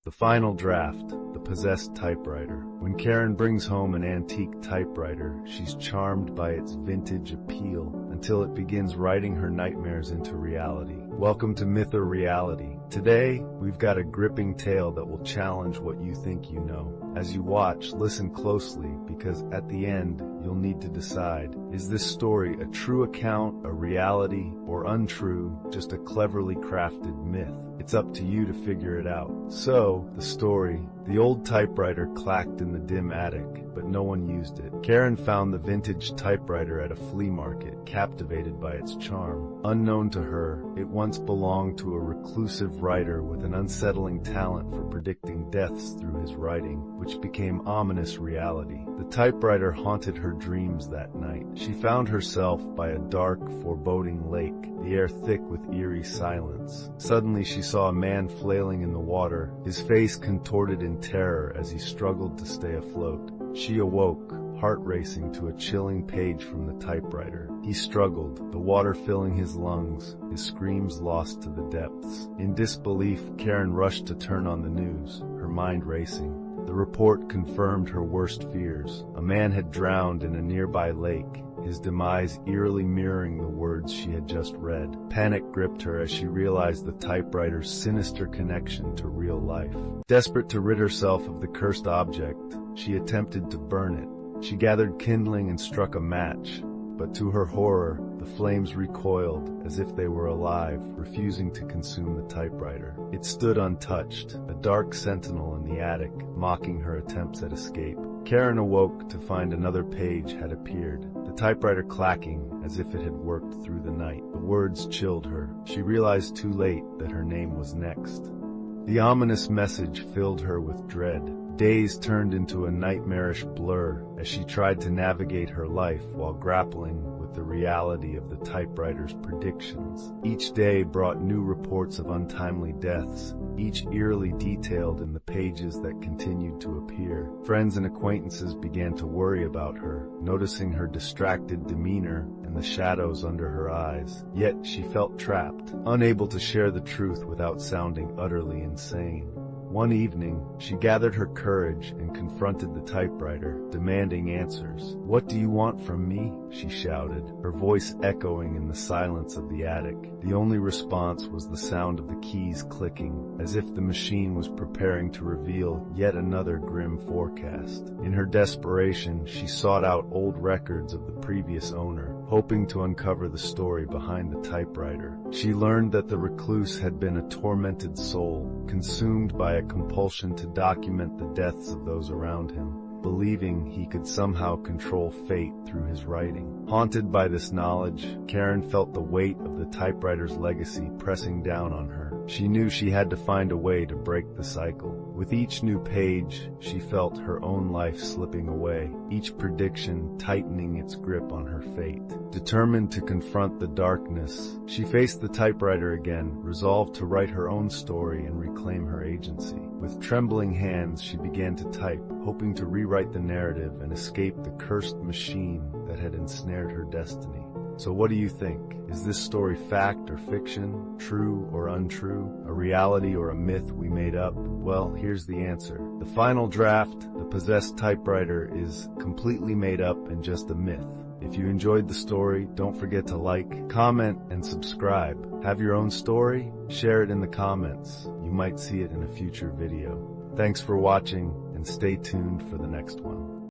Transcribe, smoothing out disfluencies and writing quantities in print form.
The final draft, the possessed typewriter. When Karen brings home an antique typewriter, she's charmed by its vintage appeal until it begins writing her nightmares into reality. Welcome to Myth or Reality. Today, we've got a gripping tale that will challenge what you think you know. As you watch, listen closely, because at the end, you'll need to decide, is this story a true account, a reality, or untrue, just a cleverly crafted myth? It's up to you to figure it out. So, the story. The old typewriter clacked in the dim attic, but no one used it. Karen found the vintage typewriter at a flea market, captivated by its charm. Unknown to her, it once belonged to a reclusive writer with an unsettling talent for predicting deaths through his writing, which became ominous reality. The typewriter haunted her dreams that night. She found herself by a dark, foreboding lake, the air thick with eerie silence. Suddenly she saw a man flailing in the water, his face contorted in terror as he struggled to stay afloat. She awoke, heart racing, to a chilling page from the typewriter. He struggled, the water filling his lungs, his screams lost to the depths. In disbelief, Karen rushed to turn on the news, her mind racing. The report confirmed her worst fears. A man had drowned in a nearby lake, his demise eerily mirroring the words she had just read. Panic gripped her as she realized the typewriter's sinister connection to real life. Desperate to rid herself of the cursed object, she attempted to burn it. She gathered kindling and struck a match, but to her horror, the flames recoiled as if they were alive, refusing to consume the typewriter. It stood untouched, a dark sentinel in the attic, mocking her attempts at escape. Karen awoke to find another page had appeared, the typewriter clacking as if it had worked through the night. The words chilled her. She realized too late that her name was next. The ominous message filled her with dread. Days turned into a nightmarish blur as she tried to navigate her life while grappling with the reality of the typewriter's predictions. Each day brought new reports of untimely deaths, each eerily detailed in the pages that continued to appear. Friends and acquaintances began to worry about her, noticing her distracted demeanor and the shadows under her eyes. Yet she felt trapped, unable to share the truth without sounding utterly insane. One evening, she gathered her courage and confronted the typewriter, demanding answers. "What do you want from me?" she shouted, her voice echoing in the silence of the attic. The only response was the sound of the keys clicking, as if the machine was preparing to reveal yet another grim forecast. In her desperation, she sought out old records of the previous owner, hoping to uncover the story behind the typewriter. She learned that the recluse had been a tormented soul, consumed by a compulsion to document the deaths of those around him, believing he could somehow control fate through his writing. Haunted by this knowledge, Karen felt the weight of the typewriter's legacy pressing down on her. She knew she had to find a way to break the cycle. With each new page, she felt her own life slipping away, each prediction tightening its grip on her fate. Determined to confront the darkness, she faced the typewriter again, resolved to write her own story and reclaim her agency. With trembling hands, she began to type, hoping to rewrite the narrative and escape the cursed machine that had ensnared her destiny. So what do you think? Is this story fact or fiction, true or untrue, a reality or a myth we made up? Well, here's the answer. The final draft, the possessed typewriter, is completely made up and just a myth. If you enjoyed the story, don't forget to like, comment, and subscribe. Have your own story? Share it in the comments. You might see it in a future video. Thanks for watching, and stay tuned for the next one.